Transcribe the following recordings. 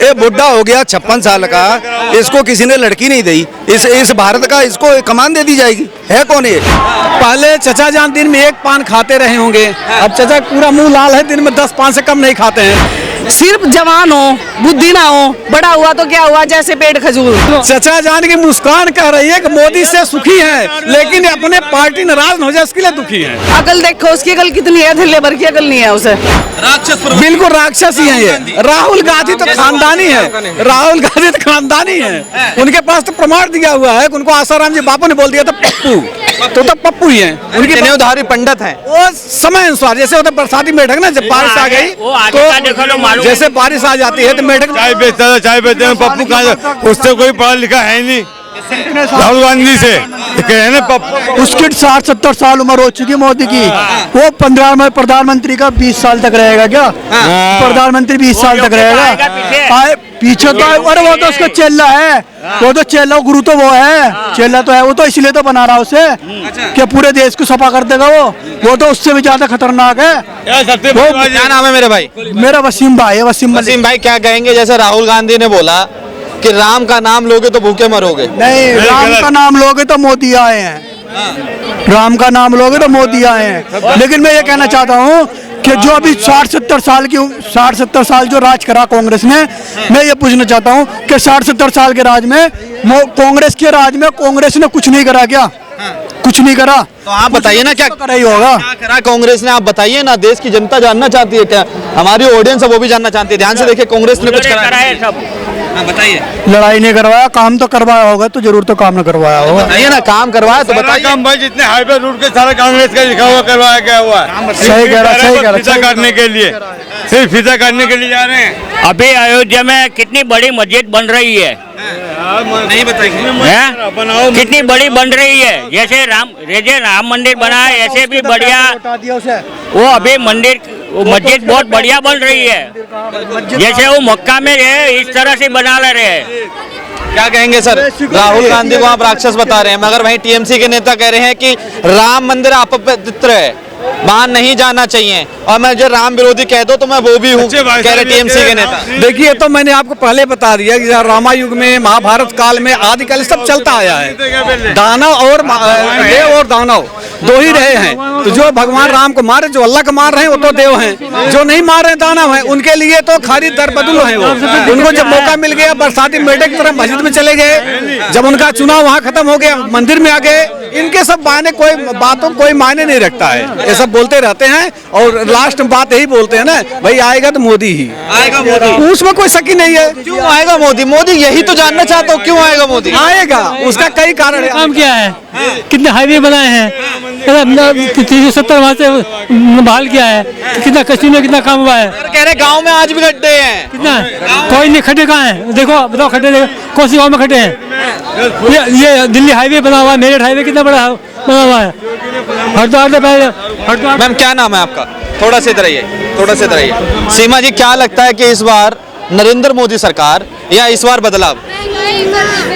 ये बुढ़ा हो गया 56 साल का, इसको किसी ने लड़की नहीं दी, इस भारत का इसको कमान दे दी जाएगी? है कौन ये? पहले चचा जान दिन में 1 पान खाते रहे होंगे, अब चचा पूरा मुंह लाल है, दिन में 10 पान से कम नहीं खाते हैं। सिर्फ जवान हो, बुद्धि ना हो, बड़ा हुआ तो क्या हुआ, जैसे पेड़ खजूर। चचा जान की मुस्कान कह रही है कि मोदी से सुखी है, लेकिन अपने पार्टी नाराज हो जाए उसके लिए दुखी है। अकल देखो उसकी, अकल कितनी है, धिल्ले भर की अकल नहीं है उसे। बिल्कुल राक्षस ही है ये। राहुल गांधी तो खानदानी है, राहुल गांधी तो खानदानी है, उनके पास तो प्रमाण दिया हुआ है। उनको आसाराम जी बापू ने बोल दिया था पप्पू, तो पप्पू ही है। उनकी जनेऊधारी पंडित है। वो समय अनुसार, जैसे होता बरसाती मेढक ना, जब बारिश आ गई तो जैसे बारिश आ जाती है तो मेढक चाय बेचता था, चाय बेचते हैं पप्पू कहाँ, उससे कोई पढ़ा लिखा है नहीं। राहुल गांधी से ना पप्पू, उसकी 60-70 साल उम्र हो चुकी है मोदी की। वो 15 में प्रधानमंत्री का 20 साल तक रहेगा क्या? प्रधानमंत्री 20 साल तक रहेगा? पीछे तो अरे वो तो उसका चेला है, वो तो चेला, गुरु तो वो है, चेला तो है वो, तो इसलिए तो बना रहा उसे कि पूरे देश को सफा कर देगा वो तो उससे भी ज्यादा खतरनाक है। क्या नाम है मेरे भाई? मेरा वसीम भाई है। वसीम भाई क्या कहेंगे, जैसे राहुल गांधी ने बोला कि राम का नाम लोगे तो भूखे मरोगे? नहीं, राम का नाम लोगे तो मोदी आए हैं, राम का नाम लोगे तो मोदी आए हैं। लेकिन मैं ये कहना चाहता हूँ कि जो अभी 60-70 साल जो राज करा कांग्रेस ने, मैं ये पूछना चाहता हूँ कि 60-70 साल के राज में, कांग्रेस के राज में कांग्रेस ने कुछ नहीं करा क्या? कुछ नहीं करा। तो आप बताइए ना, क्या करा ही होगा? क्या करा कांग्रेस ने, आप बताइए ना। देश की जनता जानना चाहती है, क्या हमारी ऑडियंस है वो भी जानना चाहती है। ध्यान से देखिए, कांग्रेस ने कुछ करा है? बताइए। लड़ाई नहीं करवाया, काम तो करवाया होगा, तो जरूर तो काम न करवाया होगा। बताइए ना, काम करवाया तो बताइए। काम भाई जितने हाईवे रूट के सारा कांग्रेस का लिखा हुआ करवाया गया हुआ है। सही कह रहा, सही कह रहा। करने के लिए, सिर्फ फिजा करने के लिए जा रहे हैं। अभी अयोध्या में कितनी बड़ी मस्जिद बन रही है, नहीं बताइए। कितनी बड़ी बन रही है। जैसे राम मंदिर बना है, ऐसे भी बढ़िया वो अभी मस्जिद बहुत बढ़िया बन रही है। जैसे वो मक्का में है, इस तरह से बना ले रहे हैं। क्या कहेंगे सर? राहुल गांधी को आप राक्षस बता रहे हैं, मगर वहीं टीएमसी के नेता कह रहे हैं कि राम मंदिर अपवित्र है, वहां नहीं जाना चाहिए, और मैं जो राम विरोधी कह दो तो मैं वो भी हूँ, कह रहे टीएमसी के नेता। देखिए, तो मैंने आपको पहले बता दिया कि रामायुग में, महाभारत काल में, आदिकाल सब चलता आया है। दानव और देव और दानव दो ही रहे हैं। तो जो भगवान राम को मारे, जो अल्लाह को मार रहे हैं वो तो देव हैं, जो नहीं मार रहे दानव हैं, उनके लिए तो खाली दरबदुल है वो। उनको जब मौका मिल गया, बरसाती मेढक की तरह मस्जिद में चले गए, जब उनका चुनाव वहाँ खत्म हो गया, मंदिर में आ गए। इनके सब बहाने, कोई बातों कोई मायने नहीं रखता है, ये सब बोलते रहते हैं और लास्ट में बात यही बोलते हैं ना, भाई आएगा तो मोदी ही आएगा। मोदी, उसमें कोई शक ही नहीं है। क्यों आएगा मोदी? मोदी यही तो जानना चाहता हूँ, क्यों आएगा मोदी? आएगा, उसका कई कारण है। काम किया है, कितने हाईवे बनाए हैं, 70 वहाँ से बहाल किया है, कितना कश्मीर में कितना काम हुआ है। कह रहे गांव में आज भी खड्डे हैं। कितना? कोई नहीं, खड्डे कहाँ हैं? देखो बताओ, खड्डे कौन सी गाँव में खड्डे हैं? ये दिल्ली हाईवे बना हुआ है, मेरठ हाईवे कितना बड़ा बना हुआ है। हरिद्वार से पहले, हरिद्वार। मैम क्या नाम है आपका? थोड़ा से इधर आइए, थोड़ा से इधर आइए। सीमा जी, क्या लगता है कि इस बार नरेंद्र मोदी सरकार या इस बार बदलाव?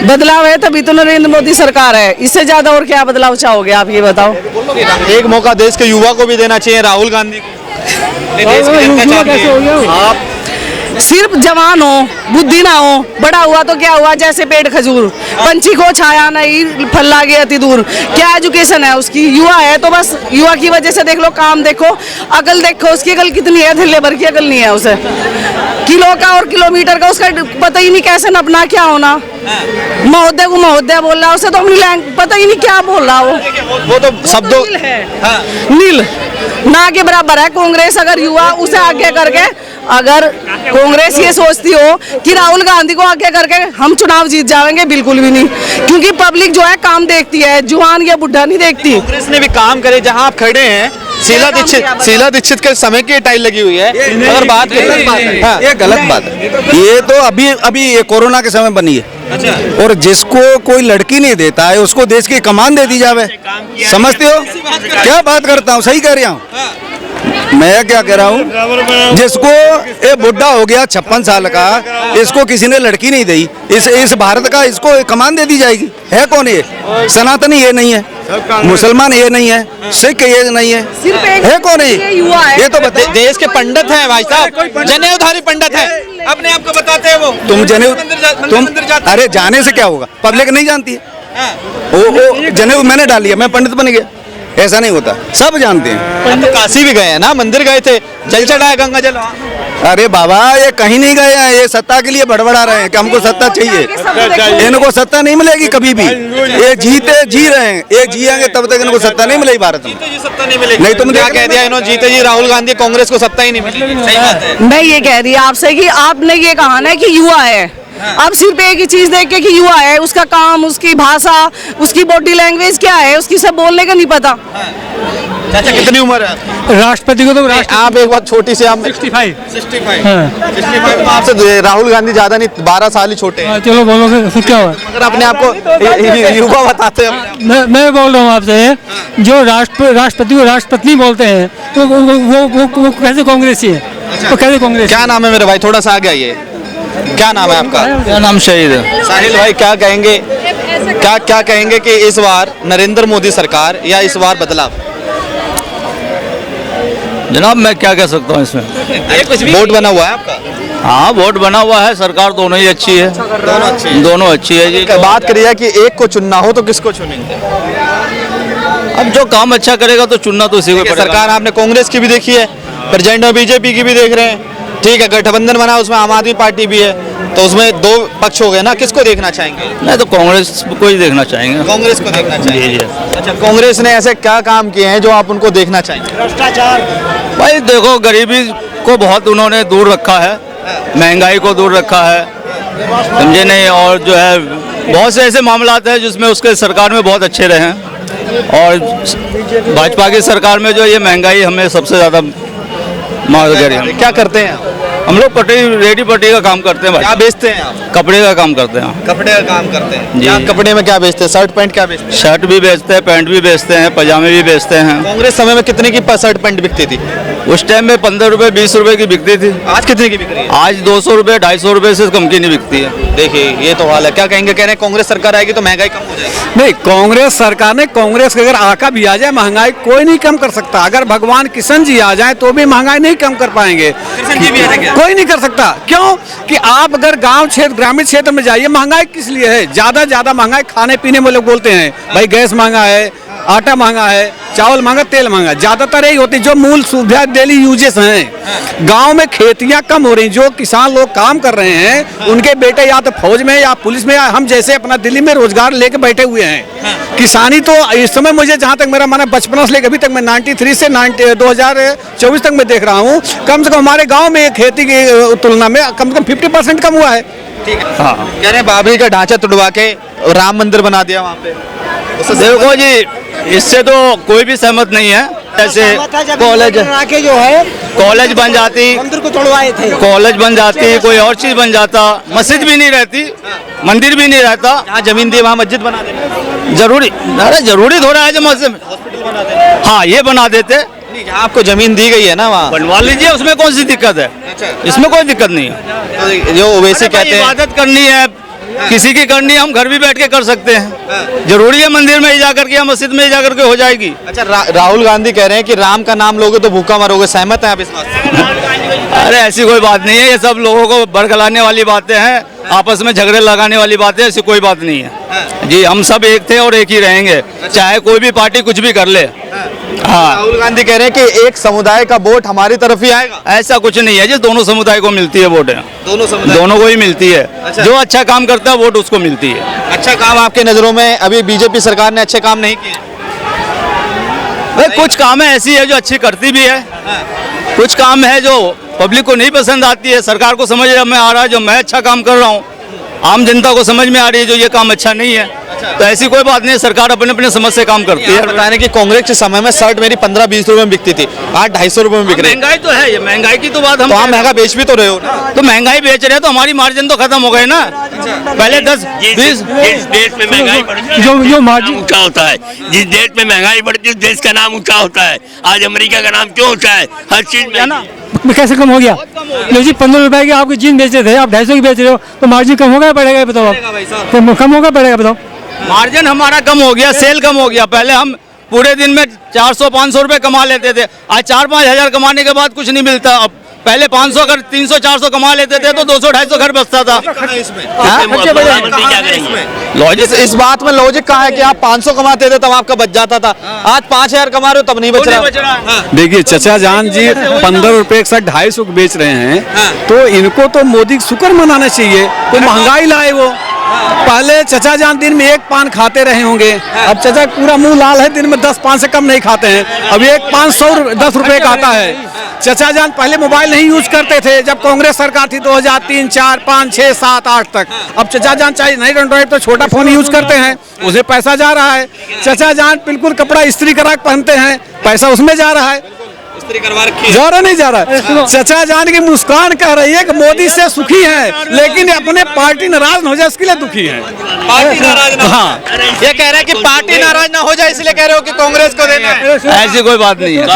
बदलाव है तभी तो नरेंद्र मोदी सरकार है, इससे ज्यादा और क्या बदलाव चाहोगे आप, ये बताओ। एक मौका देश के युवा को भी देना चाहिए, राहुल गांधी को। आप सिर्फ जवान हो, बुद्धि ना हो, बड़ा हुआ तो क्या हुआ, जैसे पेड़ खजूर। पंछी को छाया नहीं, फल लागे अति दूर। क्या एजुकेशन है उसकी? युवा है तो बस युवा की वजह से देख लो, काम देखो, अकल देखो उसकी, अकल कितनी है, धिल्ले भर की अकल नहीं है उसे। किलो का और किलोमीटर का उसका पता ही नहीं, कैसे नपना क्या होना। महोदय को महोदय बोल रहा है, उसे तो अपनी लैंग्वेज पता ही नहीं क्या बोल रहा वो तो शब्दों है, नील ना के बराबर है। कांग्रेस अगर युवा उसे आगे करके, अगर कांग्रेस ये सोचती हो कि राहुल गांधी को आगे करके हम चुनाव जीत जाएंगे, बिल्कुल भी नहीं, क्योंकि पब्लिक जो है काम देखती है, जवान या बुढ़ा नहीं देखती। कांग्रेस ने भी काम करे, जहां आप खड़े हैं शीला दीक्षित के समय की टाइल लगी हुई है। अगर बात ये गलत बात है। ये तो अभी ये कोरोना के समय बनी है। अच्छा। और जिसको कोई लड़की नहीं देता है उसको देश की कमान दे दी जावे, समझते हो क्या बात करता हूँ? सही कह रहा हूँ मैं, क्या कह रहा हूँ? जिसको ये बुढ़ा हो गया 56 साल का, इसको किसी ने लड़की नहीं दी, इस भारत का इसको कमान दे दी जाएगी? है कौन ये? सनातनी ये नहीं है, मुसलमान ये नहीं है, सिख ये नहीं है, है कौन है? ये तो देश के पंडित हैं भाई साहब, जनेऊधारी पंडित हैं। अपने आप को बताते हैं वो। तुम जनेऊ तुम मंदिर जाते अरे जाने से क्या होगा, पब्लिक नहीं जानती है। वो जनेऊ मैंने डाल लिया, मैं पंडित बन गया, ऐसा नहीं होता, सब जानते हैं। आप तो काशी भी गए हैं ना, मंदिर गए थे, जल चढ़ाया गंगा जल वहाँ। अरे बाबा ये कहीं नहीं गए हैं, ये सत्ता के लिए बड़बड़ा रहे हैं कि हमको सत्ता चाहिए। इनको सत्ता नहीं मिलेगी कभी भी, ये जीते जी रहे हैं, ये जिएंगे तब तक इनको सत्ता नहीं मिलेगी भारत में। जीते जी सत्ता नहीं मिलेगी। नहीं, तुम क्या देख कह दिया इन्होंने, जीते जी राहुल गांधी कांग्रेस को सत्ता ही नहीं मिलेगी। सही बात है। मैं ये कह रही हूँ आपसे कि आपने ये कहा ना कि युवा है, अब सिर्फ एक ही चीज देख के कि युवा है, उसका काम, उसकी भाषा, उसकी बॉडी लैंग्वेज क्या है, उसकी सब बोलने का नहीं पता। चाचा कितनी उम्र है? राष्ट्रपति को तो आप एक बात छोटी सी, आप 65। 65 हाँ। 65 में आपसे राहुल गांधी ज्यादा नहीं, 12 साल ही छोटे हैं। हाँ, चलो बोलो फिर क्या हुआ। अगर अपने आप को युवा बताते हैं। मैं बोल रहा हूँ आपसे, जो राष्ट्रपति को राष्ट्रपत्नी बोलते हैं तो वो कैसे कांग्रेसी है, वो कैसे कांग्रेस। क्या नाम है मेरे भाई, थोड़ा सा आगे आइए, क्या नाम है आपका? क्या नाम शहीद है। साहिल भाई क्या कहेंगे, क्या कहेंगे कि इस बार नरेंद्र मोदी सरकार या इस बार बदलाव? जनाब मैं क्या कह सकता हूँ इसमें, वोट बना हुआ है आपका? हाँ वोट बना हुआ है, सरकार दोनों ही अच्छी है, दोनों अच्छी है जी। बात करिए कि एक को चुनना हो तो किसको चुनेंगे? अब जो काम अच्छा करेगा तो चुनना तो उसी को पड़ेगा। सरकार आपने कांग्रेस की भी देखी है, प्रेजेंट में बीजेपी की भी देख रहे हैं, ठीक है, गठबंधन बना उसमें आम आदमी पार्टी भी है, तो उसमें दो पक्ष हो गए ना, किसको देखना चाहेंगे? नहीं तो कांग्रेस को ही देखना चाहेंगे। कांग्रेस को देखना चाहेंगे। जी। अच्छा, कांग्रेस ने ऐसे क्या काम किए हैं जो आप उनको देखना चाहेंगे? भाई देखो गरीबी को बहुत उन्होंने दूर रखा है, महंगाई को दूर रखा है, समझे नहीं, और जो है बहुत से ऐसे मामलात हैं जिसमें उसके सरकार में बहुत अच्छे रहे हैं, और भाजपा की सरकार में जो ये महंगाई हमें सबसे ज़्यादा मार करी। क्या करते हैं हम लोग रेडी पट्टी का काम करते हैं भाई। क्या बेचते हैं आप? कपड़े का काम करते हैं। कपड़े का काम करते हैं जी। क्या कपड़े में क्या बेचते हैं? शर्ट पैंट क्या बेचते हैं? शर्ट भी बेचते हैं, पैंट भी बेचते हैं, पजामे भी बेचते हैं। कांग्रेस समय में कितने की शर्ट पैंट बिकती थी? उस टाइम में 15 रुपए 20 रुपए की बिकती थी। आज कितने की बिक रही है? आज 200 रुपए 250 रुपए से कम की नहीं बिकती है। देखिए ये तो हाल है। क्या कहेंगे, कह रहे हैं कांग्रेस सरकार आएगी तो महंगाई कम हो जाएगी? नहीं, कांग्रेस सरकार ने, कांग्रेस अगर आका भी आ जाए महंगाई कोई नहीं कम कर सकता। अगर भगवान किशन जी आ जाए तो भी महंगाई नहीं कम कर पाएंगे, कोई नहीं कर सकता। क्यों कि आप अगर गांव क्षेत्र, ग्रामीण क्षेत्र में जाइए, महंगाई किस लिए है? ज्यादा महंगाई खाने पीने में लोग बोलते हैं भाई गैस महंगा है, आटा महंगा है, चावल महंगा, तेल महंगा, ज्यादातर यही होती जो मूल सुविधा डेली यूजेस हैं। गांव में खेतियां कम हो रही, जो किसान लोग काम कर रहे हैं उनके बेटे या तो फौज में या पुलिस में, या हम जैसे अपना दिल्ली में रोजगार लेके बैठे हुए हैं। किसानी तो इस समय मुझे जहां तक मेरा मन बचपन से लेकर अभी तक, मैं 93 से 2024 तक मैं देख रहा हूँ, कम से कम हमारे गाँव में खेती की तुलना में कम से कम 50% कम हुआ है। ठीक है। हाँ। कह रहे हैं बाबरी का ढांचा तुड़वा के राम मंदिर बना दिया वहाँ पे। देखो जी, इससे तो कोई भी सहमत नहीं है। जैसे कॉलेज बन जाती, मंदिर को तोड़वाए थे, कॉलेज बन जाती, कोई और चीज बन जाता, मस्जिद भी नहीं रहती, मंदिर भी नहीं रहता। जहाँ जमीन दी वहाँ मस्जिद बना देना जरूरी, अरे जरूरी थोड़ा है जो मस्जिद, हाँ ये बना देते। जहाँ आपको जमीन दी गई है ना वहाँ बनवा लीजिए, उसमें कौन सी दिक्कत है? इसमें कोई दिक्कत नहीं है। जो ओवैसी कहते हैं इबादत करनी है, किसी की करनी है, हम घर भी बैठ के कर सकते हैं। जरूरी है मंदिर में ही जाकर के या मस्जिद में ही जाकर के हो जाएगी। अच्छा, राहुल गांधी कह रहे हैं कि राम का नाम लोगे तो भूखा मरोगे, सहमत हैं आप इस बात से? अरे ऐसी कोई बात नहीं है, ये सब लोगों को भड़कलाने वाली बातें हैं, आपस में झगड़े लगाने वाली बातें, ऐसी कोई बात नहीं है जी। हम सब एक थे और एक ही रहेंगे, चाहे कोई भी पार्टी कुछ भी कर ले। हाँ, राहुल गांधी कह रहे हैं कि एक समुदाय का वोट हमारी तरफ ही आएगा। ऐसा कुछ नहीं है जी, दोनों समुदाय को मिलती है वोट, दोनों समुदाय, दोनों को ही मिलती है। अच्छा। जो अच्छा काम करता है वोट उसको मिलती है। अच्छा काम आपके नजरों में अभी बीजेपी सरकार ने अच्छे काम नहीं किए? भाई कुछ काम है ऐसी है जो अच्छी करती भी है, कुछ काम है जो पब्लिक को नहीं पसंद आती है। सरकार को समझ में आ रहा है जो मैं अच्छा काम कर रहा हूँ, आम जनता को समझ में आ रही है जो ये काम अच्छा नहीं है। तो ऐसी कोई बात नहीं, सरकार अपने अपने समझ से काम करती है। बता रहे कि कांग्रेस के समय में शर्ट मेरी 15-20 रुपए में बिकती थी, आज 250 रुपए में बिक रही है। महंगाई तो है, ये महंगाई की तो बात हम तो आप महंगा बेच भी तो रहे हो ना। तो महंगाई बेच रहे हैं तो हमारी मार्जिन तो खत्म हो गए ना। पहले 10-20 जिस देश में महंगाई बढ़ती है, जो मार्जिन ऊंचा होता है, जिस देश में महंगाई बढ़ती है उस देश का नाम ऊंचा होता है। आज अमेरिका का नाम क्यों ऊंचा है? हर चीज में ना कैसे कम हो गया? लो जी 15 रुपए की आपकी जीन बेचते थे, आप 250 की बेच रहे हो, तो मार्जिन कम होगा बढ़ेगा ये बताओ आप? तो कम होगा बढ़ेगा बताओ? मार्जिन हमारा कम हो गया, सेल कम हो गया। पहले हम पूरे दिन में 400-500 रुपए कमा लेते थे, आज 4-5 हजार कमाने के बाद कुछ नहीं मिलता। अब पहले 500 अगर 300 400 कमा लेते थे तो 200 250 घर बचता था। प्रधानमंत्री क्या करेंगे? लॉजिक इस बात में लॉजिक कहाँ है कि आप 500 कमाते थे तब आपका बच जाता था, आज 5000 कमा रहे हो तब नहीं बच रहा। देखिए चचा जान जी 15 रुपए के साथ 250 को बेच रहे हैं, तो इनको तो मोदी शुक्र मनाना चाहिए, कोई महंगाई लाए वो। पहले चचा जान दिन में एक पान खाते रहे होंगे, अब चचा पूरा मुंह लाल है, दिन में 10 पान से कम नहीं खाते हैं। अब एक पान 10 रुपए का आता है। चचा जान पहले मोबाइल नहीं यूज करते थे जब कांग्रेस सरकार थी 2003, 4, 5, 6, 7, 8 तक। अब चचा जान चाहे नहीं एंड्रॉइड तो छोटा फोन यूज करते हैं, उसे पैसा जा रहा है। चचा जान बिल्कुल कपड़ा इस्त्री करा के पहनते हैं, पैसा उसमें जा रहा है। जा रहा नहीं जा रहा है। चचा जान की मुस्कान कह रही है कि मोदी से सुखी है, लेकिन अपने पार्टी नाराज न हो जाए इसके लिए दुखी है। पार्टी नाराज ना, हाँ ये कह रहे हैं कि पार्टी नाराज ना हो जाए इसलिए कह रहे हो कि कांग्रेस को देना है। ऐसी कोई बात नहीं है।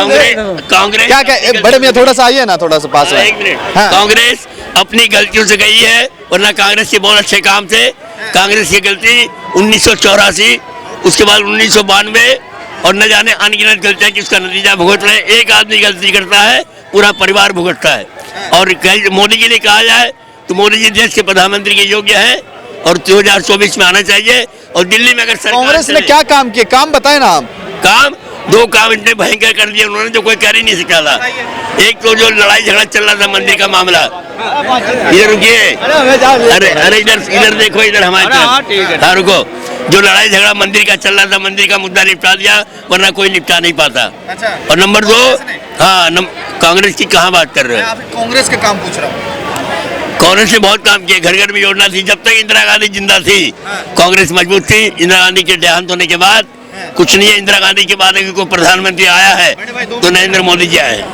कांग्रेस क्या क्या बड़े मियां थोड़ा सा आइए ना, थोड़ा सा पास एक मिनट। हाँ। कांग्रेस अपनी गलतियों से गई है, वरना कांग्रेस के बहुत अच्छे काम थे। कांग्रेस की गलती 1984, उसके बाद 1992 और न जाने अनगिनत गलतियां कि उसका नतीजा भुगत रहे। एक आदमी गलती करता है, पूरा परिवार भुगतता है। और मोदी के लिए कहा जाए तो मोदी जी देश के प्रधानमंत्री के योग्य है और 2024 में आना चाहिए। और दिल्ली में अगर कांग्रेस ने क्या काम किए, काम बताए ना आप। काम 2 काम इतने भयंकर कर दिए उन्होंने जो कोई कर ही नहीं सकता था। एक तो जो लड़ाई झगड़ा चल रहा था मंदिर का मामला, इधर रुकिए, अरे इधर देखो, इधर हमारे हाँ रुको, जो लड़ाई झगड़ा मंदिर का चल रहा था, मंदिर का मुद्दा निपटा दिया, वरना कोई निपटा नहीं पाता। और नंबर 2, हाँ कांग्रेस की कहाँ बात कर रहे हो? कांग्रेस के काम पूछ रहा हूँ। कांग्रेस ने बहुत काम किए, घर घर में योजना थी जब तक इंदिरा गांधी जिंदा थी। कांग्रेस मजबूत थी। इंदिरा गांधी के देहांत होने के बाद कुछ नहीं है। इंदिरा गांधी के बाद अगर कोई प्रधानमंत्री आया है तो नरेंद्र मोदी जी आए।